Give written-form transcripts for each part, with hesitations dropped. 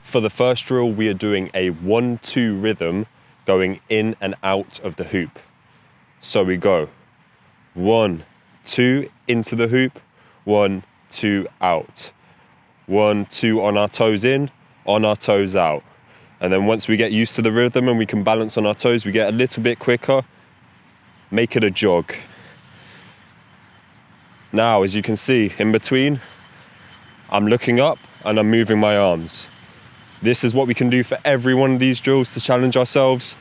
For the first drill, we are doing a 1-2 rhythm going in and out of the hoop. So we go 1, 2 into the hoop, 1, 2 out. 1, 2 on our toes in, on our toes out. And then once we get used to the rhythm and we can balance on our toes, we get a little bit quicker, make it a jog. Now, as you can see, in between, I'm looking up and I'm moving my arms. This is what we can do for every one of these drills to challenge ourselves.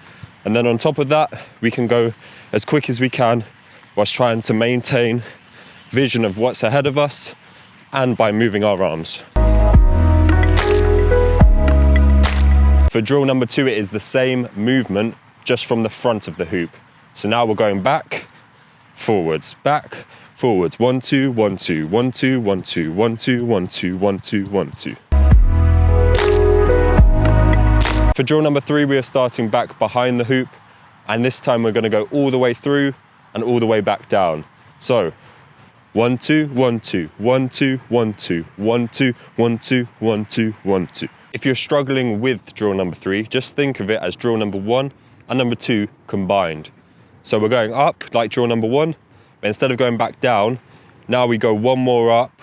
And then on top of that, we can go as quick as we can whilst trying to maintain vision of what's ahead of us and by moving our arms. For drill number 2, it is the same movement, just from the front of the hoop. So now we're going back, forwards, back, forwards. 1, 2, 1, 2, 1, 2, 1, 2, 1, 2, 1, 2, 1, 2, 1, 2. For drill number 3, we are starting back behind the hoop, and this time we're going to go all the way through and all the way back down. So 1, 2, 1, 2, 1, 2, 1, 2, 1, 2, 1, 2, 1, 2, 1, 2. If you're struggling with drill number 3, just think of it as drill number 1 and number 2 combined. So we're going up like drill number 1, but instead of going back down, now we go one more up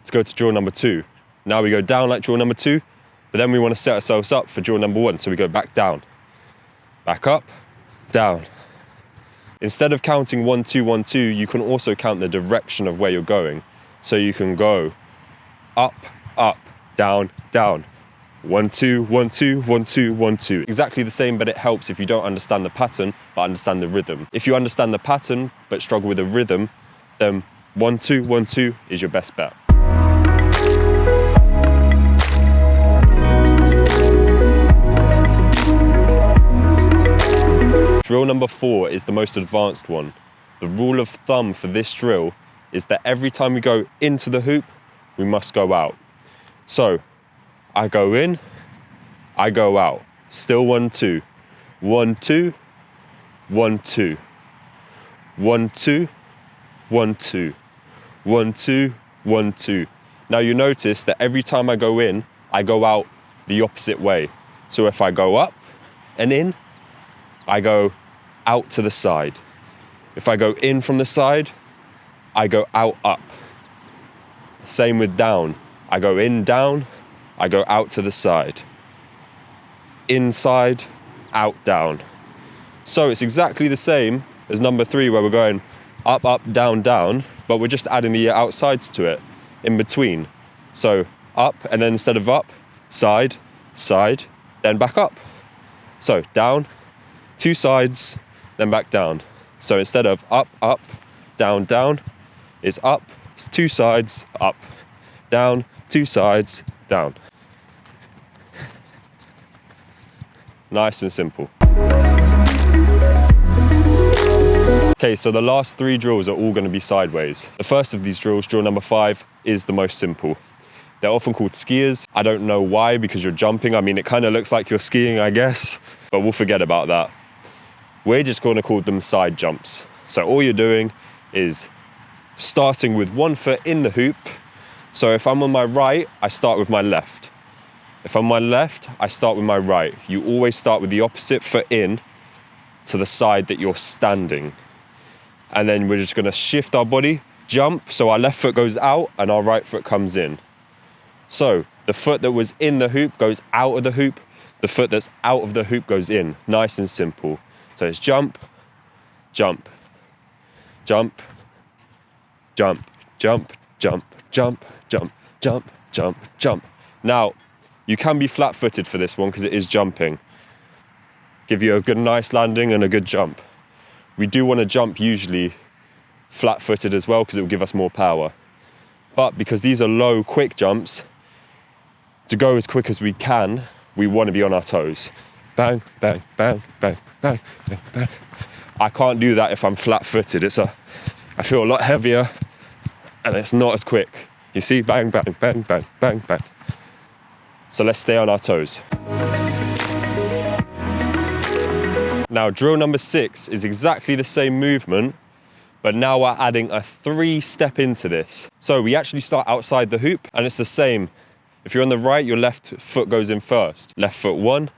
to go to drill number 2. Now we go down like drill number 2, but then we want to set ourselves up for drill number 1. So we go back down, back up, down. Instead of counting 1, 2, 1, 2, you can also count the direction of where you're going. So you can go up, up, down, down. 1, 2, 1, 2, 1, 2, 1, 2. Exactly the same, but it helps if you don't understand the pattern, but understand the rhythm. If you understand the pattern, but struggle with the rhythm, then 1, 2, 1, 2 is your best bet. Drill number 4 is the most advanced one. The rule of thumb for this drill is that every time we go into the hoop, we must go out. So I go in, I go out. Still 1, 2. 1, 2, 1, 2. 1, 2, 1, 2. 1, 2, 1, 2. Now you notice that every time I go in, I go out the opposite way. So if I go up and in, I go out to the side. If I go in from the side, I go out, up. Same with down. I go in, down, I go out to the side. Inside, out, down. So it's exactly the same as number 3, where we're going up, up, down, down, but we're just adding the outsides to it in between. So up, and then instead of up, side, side, then back up. So down, 2 sides, then back down. So instead of up, up, down, down, it's up, 2 sides, up, down, 2 sides, down. Nice and simple. Okay, so the last 3 drills are all going to be sideways. The first of these drills, drill number 5, is the most simple. They're often called skiers. I don't know why, because you're jumping. I mean, it kind of looks like you're skiing, I guess, but we'll forget about that. We're just going to call them side jumps. So all you're doing is starting with 1 foot in the hoop. So if I'm on my right, I start with my left. If I'm on my left, I start with my right. You always start with the opposite foot in to the side that you're standing. And then we're just going to shift our body, jump, so our left foot goes out and our right foot comes in. So the foot that was in the hoop goes out of the hoop. The foot that's out of the hoop goes in. Nice and simple. So it's jump, jump, jump, jump, jump, jump, jump, jump, jump, jump, jump. Now, you can be flat-footed for this one because it is jumping. Give you a good, nice landing and a good jump. We do want to jump usually flat-footed as well because it will give us more power. But because these are low, quick jumps, to go as quick as we can, we want to be on our toes. Bang, bang, bang, bang, bang, bang, bang. I can't do that if I'm flat-footed. I feel a lot heavier and it's not as quick. You see, bang, bang, bang, bang, bang, bang. So let's stay on our toes. Now, drill number 6 is exactly the same movement, but now we're adding a 3-step into this. So we actually start outside the hoop, and it's the same. If you're on the right, your left foot goes in first. Left foot 1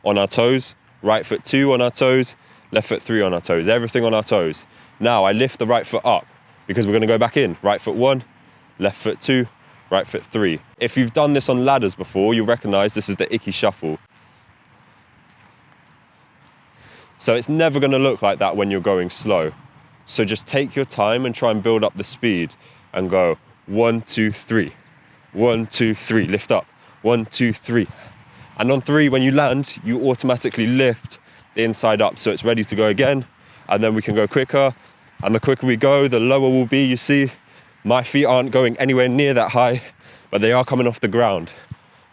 on our toes, right foot 2 on our toes, left foot 3 on our toes, everything on our toes. Now I lift the right foot up because we're gonna go back in. Right foot 1, left foot 2, right foot 3. If you've done this on ladders before, you'll recognize this is the icky shuffle. So it's never gonna look like that when you're going slow. So just take your time and try and build up the speed and go 1, 2, 3, 1, 2, 3, lift up, 1, 2, 3. And on 3, when you land, you automatically lift the inside up so it's ready to go again, and then we can go quicker. And the quicker we go, the lower we'll be. You see, my feet aren't going anywhere near that high, but they are coming off the ground.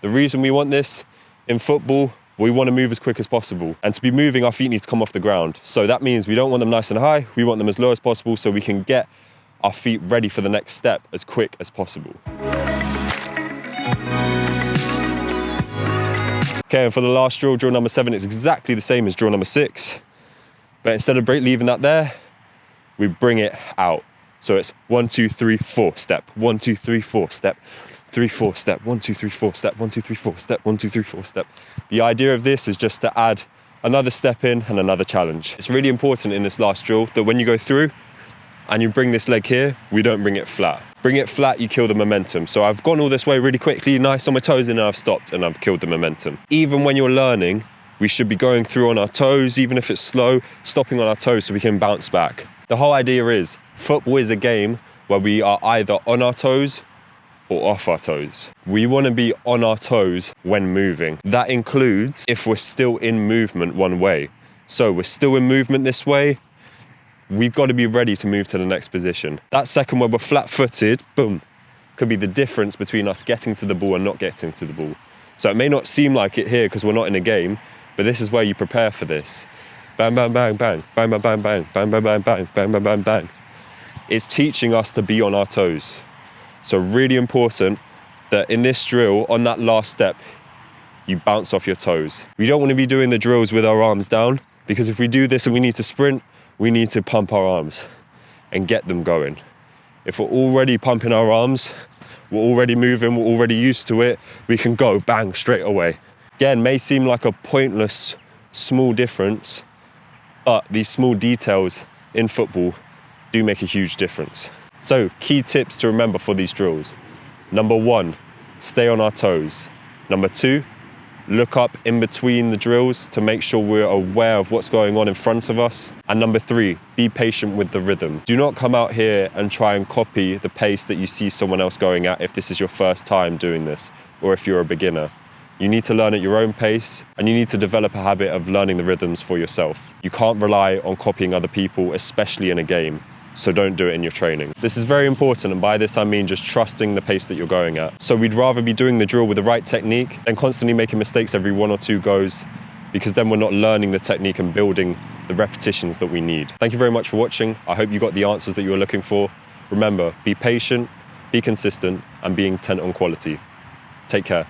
The reason we want this in football, we want to move as quick as possible. And to be moving, our feet need to come off the ground. So that means we don't want them nice and high, we want them as low as possible so we can get our feet ready for the next step as quick as possible. Okay, and for the last drill, drill number 7, it's exactly the same as drill number 6. But instead of leaving that there, we bring it out. So it's 1, 2, 3, 4, step, 1, 2, 3, 4, step, 3, 4, step, 1, 2, 3, 4, step, 1, 2, 3, 4, step, 1, 2, 3, 4, step. The idea of this is just to add another step in and another challenge. It's really important in this last drill that when you go through and you bring this leg here, we don't bring it flat. Bring it flat, you kill the momentum. So I've gone all this way really quickly, nice on my toes, and then I've stopped and I've killed the momentum. Even when you're learning, we should be going through on our toes, even if it's slow, stopping on our toes so we can bounce back. The whole idea is, football is a game where we are either on our toes or off our toes. We want to be on our toes when moving. That includes if we're still in movement one way. So we're still in movement this way, we've got to be ready to move to the next position. That second where we're flat-footed, boom, could be the difference between us getting to the ball and not getting to the ball. So it may not seem like it here because we're not in a game, but this is where you prepare for this. Bang, bang, bang, bang, bang, bang, bang, bang, bang, bang, bang, bang, bang, bang, bang, bang. It's teaching us to be on our toes. So really important that in this drill, on that last step, you bounce off your toes. We don't want to be doing the drills with our arms down, because if we do this and we need to sprint, we need to pump our arms and get them going. If we're already pumping our arms, we're already moving, we're already used to it, we can go bang straight away. Again, may seem like a pointless, small difference, but these small details in football do make a huge difference. So, key tips to remember for these drills. Number 1, stay on our toes. Number 2, look up in between the drills to make sure we're aware of what's going on in front of us. And number 3, be patient with the rhythm. Do not come out here and try and copy the pace that you see someone else going at if this is your first time doing this, or if you're a beginner. You need to learn at your own pace, and you need to develop a habit of learning the rhythms for yourself. You can't rely on copying other people, especially in a game. So don't do it in your training. This is very important, and by this I mean just trusting the pace that you're going at. So we'd rather be doing the drill with the right technique than constantly making mistakes every 1 or 2 goes, because then we're not learning the technique and building the repetitions that we need. Thank you very much for watching. I hope you got the answers that you were looking for. Remember, be patient, be consistent, and be intent on quality. Take care.